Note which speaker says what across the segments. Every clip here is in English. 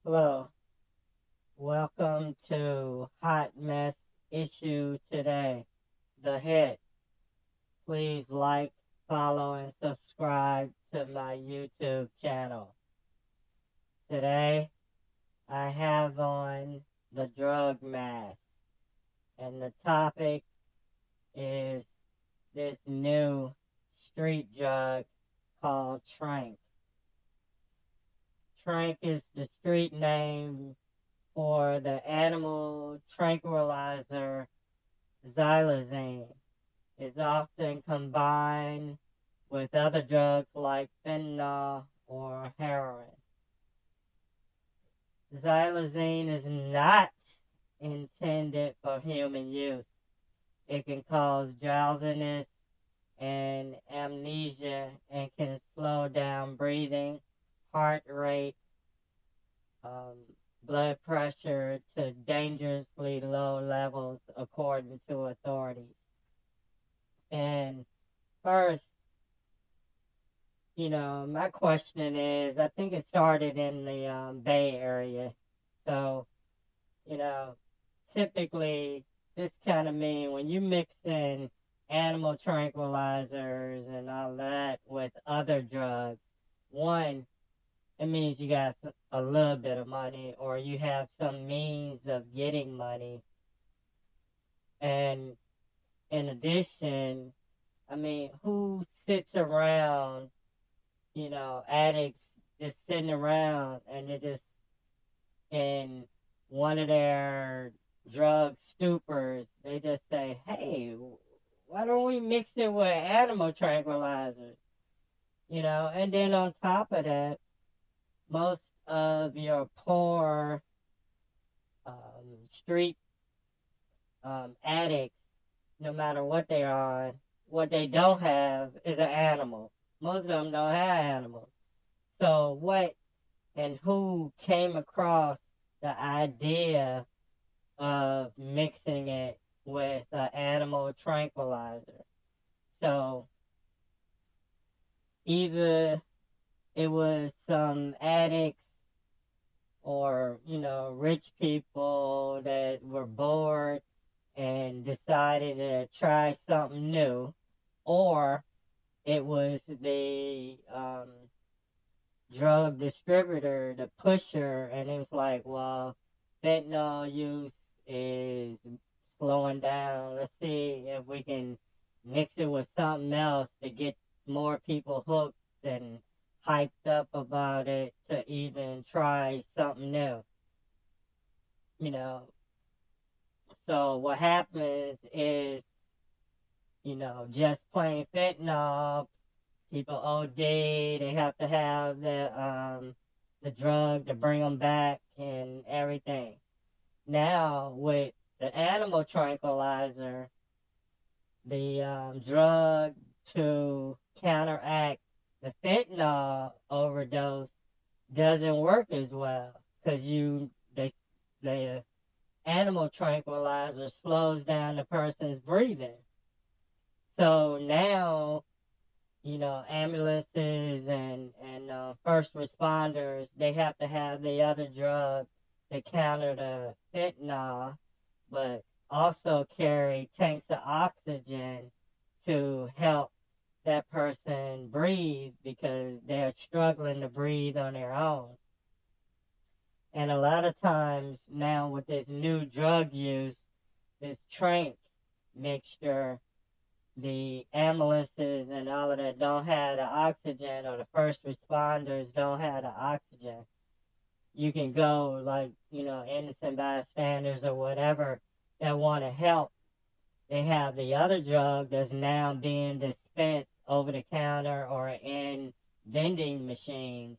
Speaker 1: Hello, welcome to Hotmess issue today, the hit. Please like, follow, and subscribe to my YouTube channel. Today, I have on the drug mask, and the topic is this new street drug called Tranq. Tranq is the street name for the animal tranquilizer Xylazine. Is often combined with other drugs like fentanyl or heroin. Xylazine is not intended for human use. It can cause drowsiness and amnesia and can slow down breathing, heart rate, um, blood pressure to dangerously low levels according to authorities. And first, my question is, I think it started in the Bay Area. So, you know, typically this kind of mean when you mix in animal tranquilizers and all that with other drugs, one, it means you got a little bit of money or you have some means of getting money. And in addition, I mean, who sits around, addicts just sitting around and they're just in one of their drug stupors, they just say, hey, why don't we mix it with animal tranquilizers? And then on top of that, most of your poor street addicts, no matter what they are, what they don't have is an animal. Most of them don't have animals. So what and who came across the idea of mixing it with an animal tranquilizer? So either it was some addicts or, rich people that were bored and decided to try something new, or it was the drug distributor, the pusher, and it was like, well, fentanyl use is slowing down. Let's see if we can mix it with something else to get more people hooked and hyped up about it to even try something new. You know, so what happens is, just plain fentanyl, people OD, they have to have the drug to bring them back and everything. Now, with the animal tranquilizer, the drug to counteract the fentanyl overdose doesn't work as well because the animal tranquilizer slows down the person's breathing. So now, ambulances and first responders, they have to have the other drug to counter the fentanyl, but also carry tanks of oxygen to help that person breathe because they're struggling to breathe on their own. And a lot of times now with this new drug use, this Tranq mixture, the ambulances and all of that don't have the oxygen, or the first responders don't have the oxygen. You can go like, innocent bystanders or whatever that want to help. They have the other drug that's now being dispensed over the counter or in vending machines.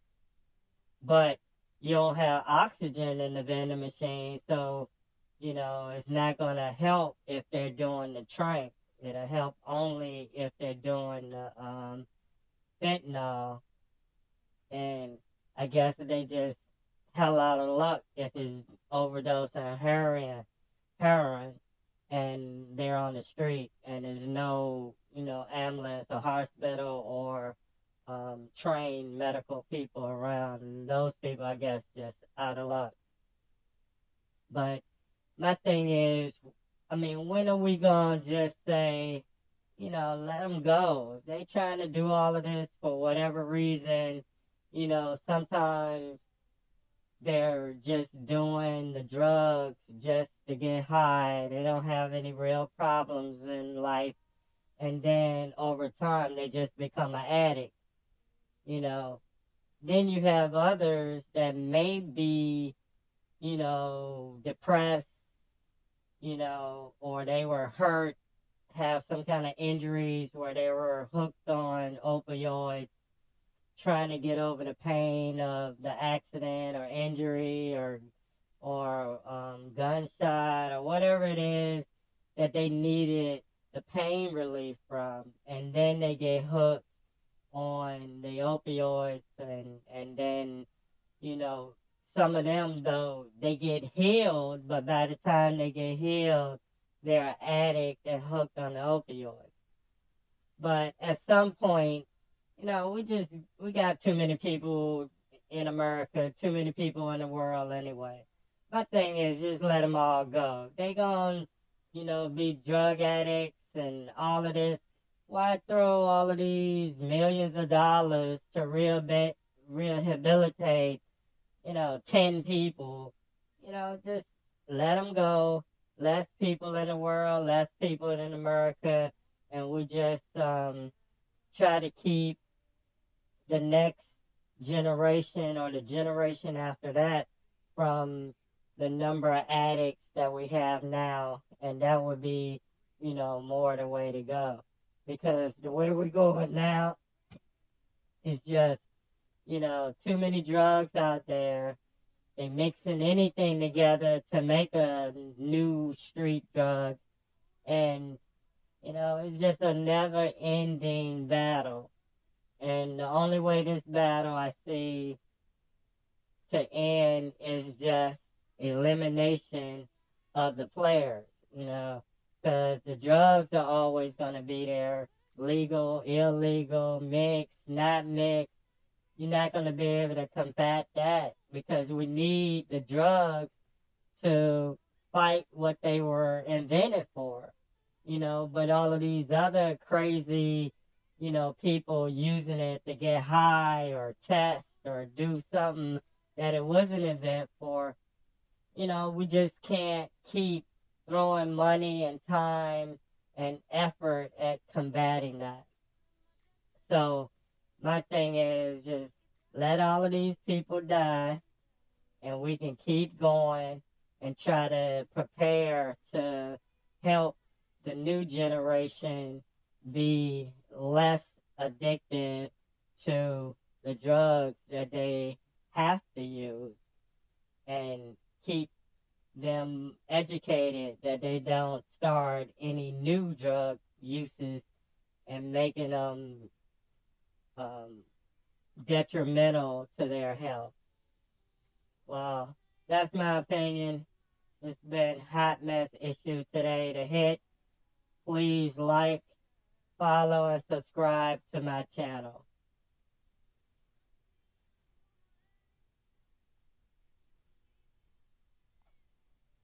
Speaker 1: But you don't have oxygen in the vending machine, so, it's not going to help if they're doing the Tranq. It'll help only if they're doing the fentanyl. And I guess they just hell out of luck if it's overdose on heroin, and they're on the street and there's no, ambulance or hospital or trained medical people around. And those people, I guess, just out of luck. But my thing is, I mean, when are we going to just say, let them go? They trying to do all of this for whatever reason. Sometimes they're just doing the drugs just to get high. They don't have any real problems in life. And then over time, they just become an addict, you know. Then you have others that may be, depressed, or they were hurt, have some kind of injuries where they were hooked on opioids, trying to get over the pain of the accident or injury or gunshot or whatever it is that they needed the pain relief from, and then they get hooked on the opioids, and then you know some of them though they get healed, but by the time they get healed, they're an addict and hooked on the opioids. But at some point, we got too many people in America, too many people in the world anyway. My thing is just let them all go. They gonna, be drug addicts and all of this. Why throw all of these millions of dollars to rehabilitate, 10 people? Just let them go. Less people in the world, less people in America, and we just try to keep the next generation or the generation after that from the number of addicts that we have now, and that would be, more the way to go. Because the way we're going now is just, too many drugs out there. They mixing anything together to make a new street drug, and it's just a never-ending battle. And the only way this battle I see to end is just elimination of the players, because the drugs are always going to be there, legal, illegal, mixed, not mixed. You're not going to be able to combat that because we need the drugs to fight what they were invented for, but all of these other crazy, people using it to get high or test or do something that it wasn't invented for, we just can't keep throwing money and time and effort at combating that. So my thing is just let all of these people die, and we can keep going and try to prepare to help the new generation be less addicted to the drugs that they have to use, and keep them educated that they don't start any new drug uses and making them detrimental to their health. Well, that's my opinion. It's been Hotmess issue today to hit. Please like, follow, and subscribe to my channel.